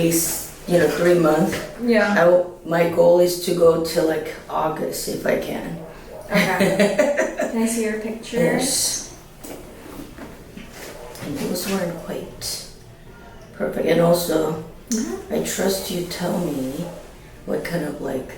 least, 3 months. Yeah. My goal is to go till like August if I can. Okay. Can I see your pictures? Yes. And those weren't quite perfect. And also, I trust you tell me what kind of like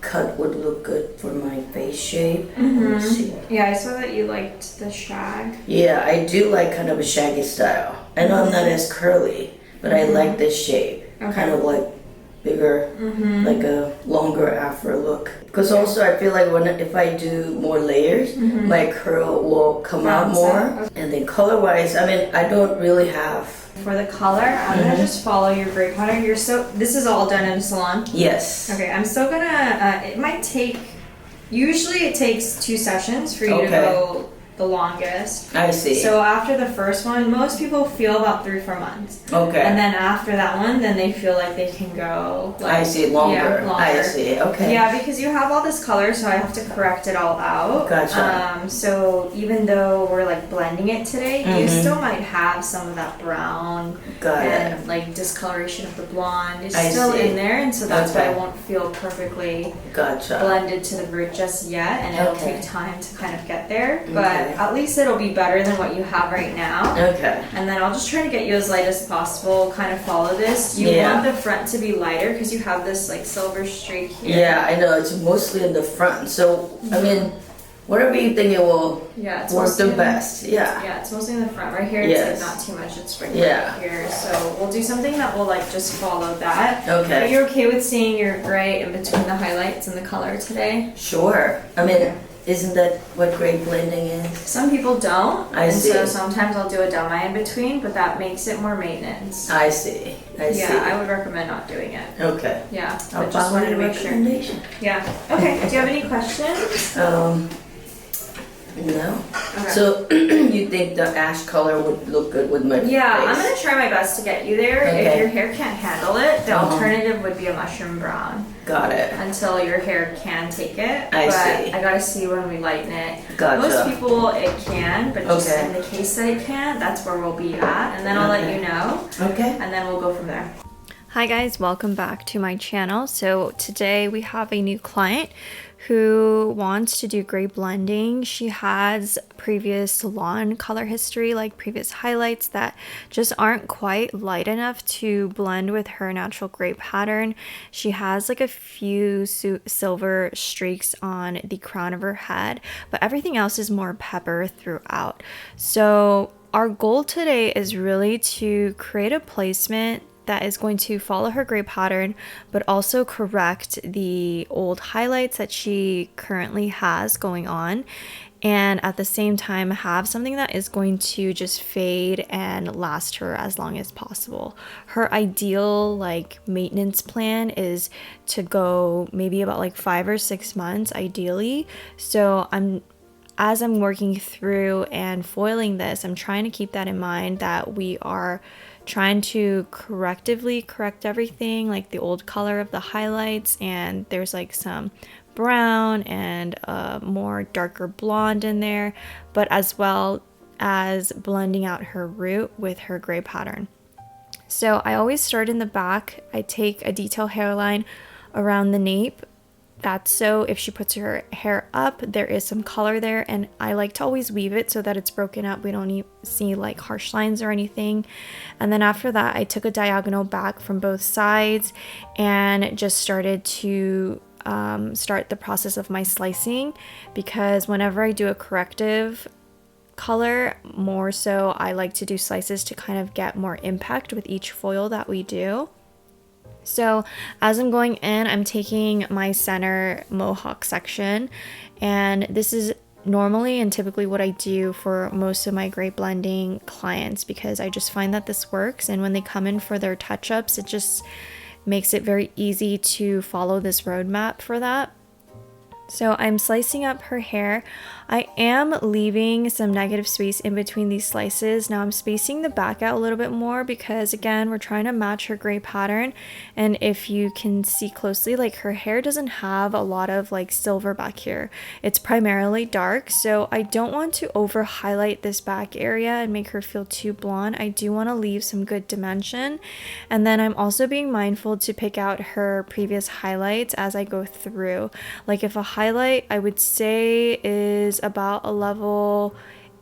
cut would look good for my face shape. Let me see. Yeah, I saw that you liked the shag. Yeah, I do like kind of a shaggy style. I know I'm not as curly, but I like this shape. Okay. Kind of like bigger, like a longer afro look. Because also I feel like if I do more layers, my curl will come out more. Okay. And then color wise, I mean, I don't really have. For the color, I'm gonna just follow your gray pattern. This is all done in a salon? Yes. Okay, I'm still gonna, it might take, usually it takes 2 sessions for you to go the longest. I see. So after the first one, most people feel about 3-4 months. Okay. And then after that one, then they feel like they can go like, I see, longer. Yeah, longer. I see, okay. Yeah, because you have all this color, so I have to correct it all out. Gotcha. So even though we're like blending it today, you still might have some of that brown and like discoloration of the blonde is still in there, and so that's why it won't feel perfectly blended to the root just yet, and it'll take time to kind of get there. But at least it'll be better than what you have right now. Okay. And then I'll just try to get you as light as possible, kind of follow this. You want the front to be lighter because you have this like silver streak here. Yeah, I know. It's mostly in the front. So, I mean, whatever you think it will work the best. Yeah, it's mostly in the front. Right here, it's like not too much. It's right here. So we'll do something that will like just follow that. Okay. Are you okay with seeing your gray in between the highlights and the color today? Sure. I mean, isn't that what gray blending is? Some people don't. I see. So sometimes I'll do a demi in between, but that makes it more maintenance. I see. Yeah, I would recommend not doing it. Okay. Yeah, I'll just wanted to make sure. Yeah. Okay. Do you have any questions? No. Okay. So you think the ash color would look good with my face? I'm gonna try my best to get you there. Okay. If your hair can't handle it, the alternative would be a mushroom brown. Got it. Until your hair can take it. I see. I gotta see when we lighten it. Gotcha. Most people it can, but just in the case that it can't, that's where we'll be at. And then I'll let you know. Okay. And then we'll go from there. Hi guys, welcome back to my channel. So today we have a new client who wants to do gray blending. She has previous salon color history, like previous highlights that just aren't quite light enough to blend with her natural gray pattern. She has like a few silver streaks on the crown of her head, but everything else is more pepper throughout. So our goal today is really to create a placement that is going to follow her gray pattern, but also correct the old highlights that she currently has going on, and at the same time have something that is going to just fade and last her as long as possible. Her ideal like maintenance plan is to go maybe about like 5 or 6 months ideally. So as I'm working through and foiling this, I'm trying to keep that in mind, that we are trying to correctively correct everything, like the old color of the highlights, and there's like some brown and more darker blonde in there, but as well as blending out her root with her gray pattern. So I always start in the back. I take a detail hairline around the nape. That's so if she puts her hair up, there is some color there, and I like to always weave it so that it's broken up. We don't see like harsh lines or anything. And then after that, I took a diagonal back from both sides and just started to start the process of my slicing, because whenever I do a corrective color, more so I like to do slices to kind of get more impact with each foil that we do. So as I'm going in, I'm taking my center mohawk section, and this is normally and typically what I do for most of my gray blending clients, because I just find that this works, and when they come in for their touch-ups, it just makes it very easy to follow this roadmap for that. So I'm slicing up her hair. I am leaving some negative space in between these slices. Now I'm spacing the back out a little bit more because again, we're trying to match her gray pattern. And if you can see closely, like her hair doesn't have a lot of like silver back here. It's primarily dark. So I don't want to over highlight this back area and make her feel too blonde. I do want to leave some good dimension. And then I'm also being mindful to pick out her previous highlights as I go through. Like if a highlight I would say is about a level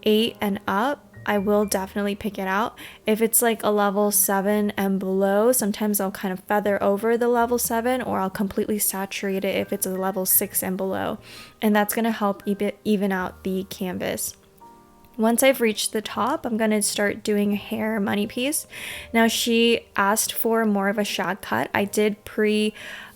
8 and up, I will definitely pick it out. If it's like a level 7 and below, sometimes I'll kind of feather over the level 7, or I'll completely saturate it if it's a level 6 and below. And that's going to help even out the canvas. Once I've reached the top, I'm going to start doing a hair money piece. Now she asked for more of a shag cut. I did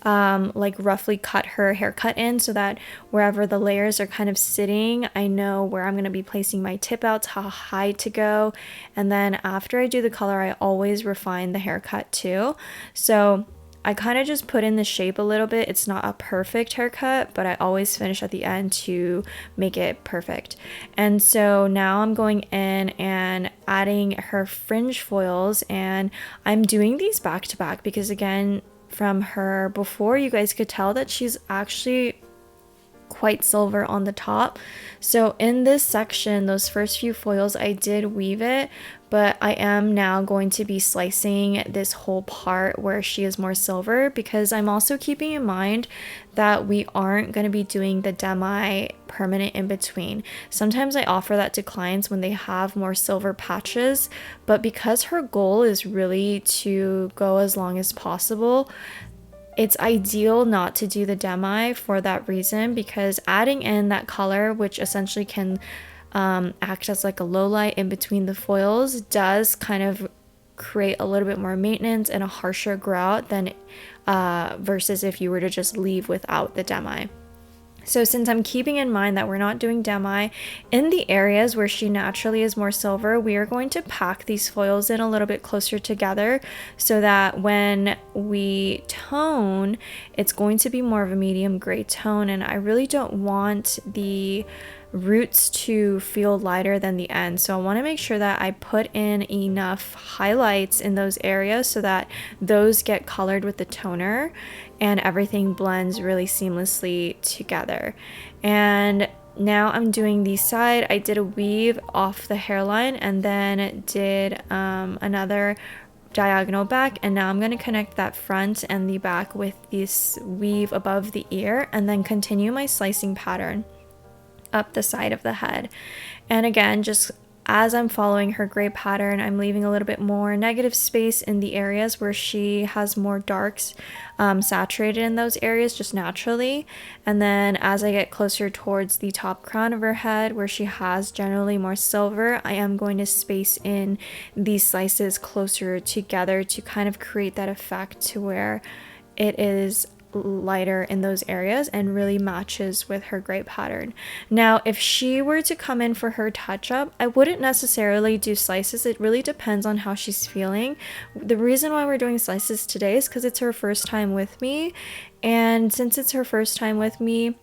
like roughly cut her haircut in so that wherever the layers are kind of sitting, I know where I'm going to be placing my tip outs, how high to go. And then after I do the color, I always refine the haircut too. So I kind of just put in the shape a little bit. It's not a perfect haircut, but I always finish at the end to make it perfect. And so now I'm going in and adding her fringe foils, and I'm doing these back to back because again, from her before, you guys could tell that she's actually quite silver on the top. So in this section, those first few foils, I did weave it, but I am now going to be slicing this whole part where she is more silver, because I'm also keeping in mind that we aren't going to be doing the demi permanent in between. Sometimes I offer that to clients when they have more silver patches, but because her goal is really to go as long as possible, it's ideal not to do the demi for that reason, because adding in that color, which essentially can act as like a low light in between the foils, does kind of create a little bit more maintenance and a harsher grout than versus if you were to just leave without the demi. So since I'm keeping in mind that we're not doing demi, in the areas where she naturally is more silver, we are going to pack these foils in a little bit closer together so that when we tone, it's going to be more of a medium gray tone. And I really don't want the roots to feel lighter than the end. So I want to make sure that I put in enough highlights in those areas so that those get colored with the toner and everything blends really seamlessly together. And now I'm doing the side. I did a weave off the hairline and then did another diagonal back, and now I'm going to connect that front and the back with this weave above the ear and then continue my slicing pattern up the side of the head. And again, just as I'm following her gray pattern, I'm leaving a little bit more negative space in the areas where she has more darks saturated in those areas just naturally. And then as I get closer towards the top crown of her head where she has generally more silver, I am going to space in these slices closer together to kind of create that effect to where it is lighter in those areas and really matches with her gray pattern. Now, if she were to come in for her touch-up, I wouldn't necessarily do slices. It really depends on how she's feeling. The reason why we're doing slices today is because it's her first time with me, and since it's her first time with me,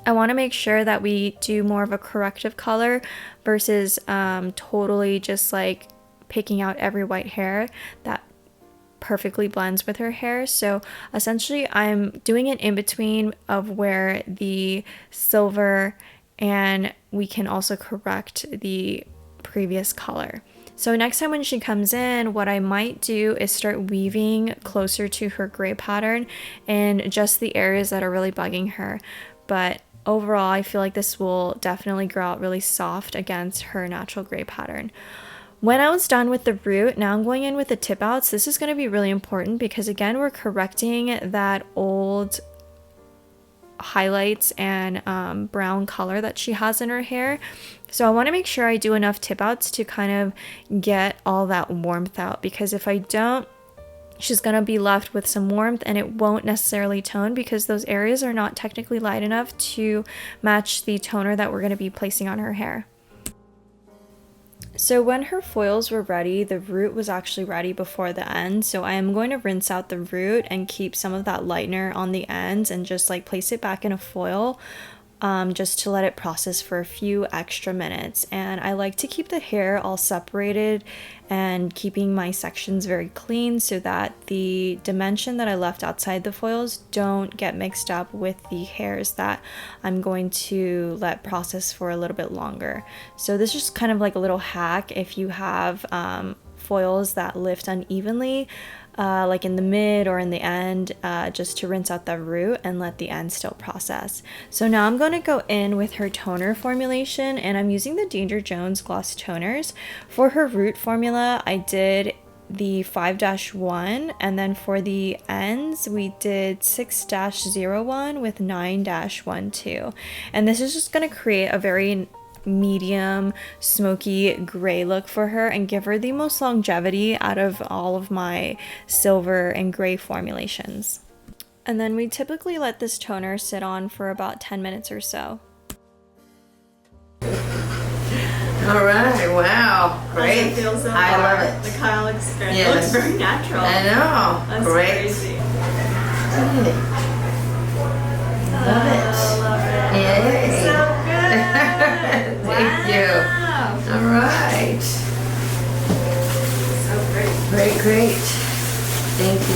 I want to make sure that we do more of a corrective color versus totally just like picking out every white hair that perfectly blends with her hair. So essentially I'm doing it in between of where the silver, and we can also correct the previous color. So next time when she comes in, what I might do is start weaving closer to her gray pattern in just the areas that are really bugging her. But overall, I feel like this will definitely grow out really soft against her natural gray pattern. When I was done with the root, now I'm going in with the tip outs. This is going to be really important because again, we're correcting that old highlights and brown color that she has in her hair. So I want to make sure I do enough tip outs to kind of get all that warmth out, because if I don't, she's going to be left with some warmth and it won't necessarily tone because those areas are not technically light enough to match the toner that we're going to be placing on her hair. So when her foils were ready, the root was actually ready before the end. So I am going to rinse out the root and keep some of that lightener on the ends and just like place it back in a foil just to let it process for a few extra minutes. And I like to keep the hair all separated and keeping my sections very clean so that the dimension that I left outside the foils don't get mixed up with the hairs that I'm going to let process for a little bit longer. So this is just kind of like a little hack if you have foils that lift unevenly, like in the mid or in the end, just to rinse out the root and let the end still process. So now I'm going to go in with her toner formulation, and I'm using the Danger Jones gloss toners. For her root formula, I did the 5-1, and then for the ends we did 6-01 with 9-12, and this is just going to create a very medium smoky gray look for her and give her the most longevity out of all of my silver and gray formulations. And then we typically let this toner sit on for about 10 minutes or so. All right, wow, great. How's it feel so I far? love it. The color looks great. Yes. It looks very natural. I know. That's great. crazy. Love it. Love it. Yay. Looks so good. Thank you. All right. So great. Great.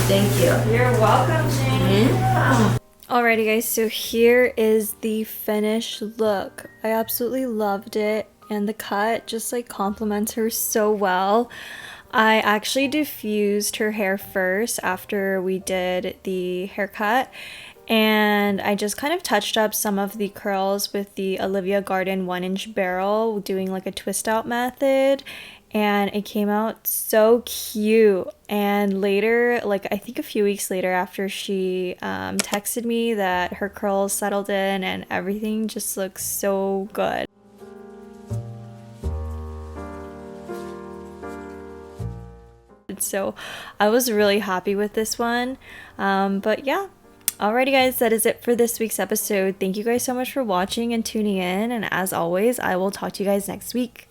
Thank you. You're welcome, Jane. Yeah. Alrighty guys, so here is the finished look. I absolutely loved it, and the cut just like complements her so well. I actually diffused her hair first after we did the haircut, and I just kind of touched up some of the curls with the Olivia Garden 1-inch barrel, doing like a twist out method, and it came out so cute. And later, like I think a few weeks later, after she texted me that her curls settled in and everything just looks so good. So I was really happy with this one, but yeah. Alrighty guys, that is it for this week's episode. Thank you guys so much for watching and tuning in, and as always, I will talk to you guys next week.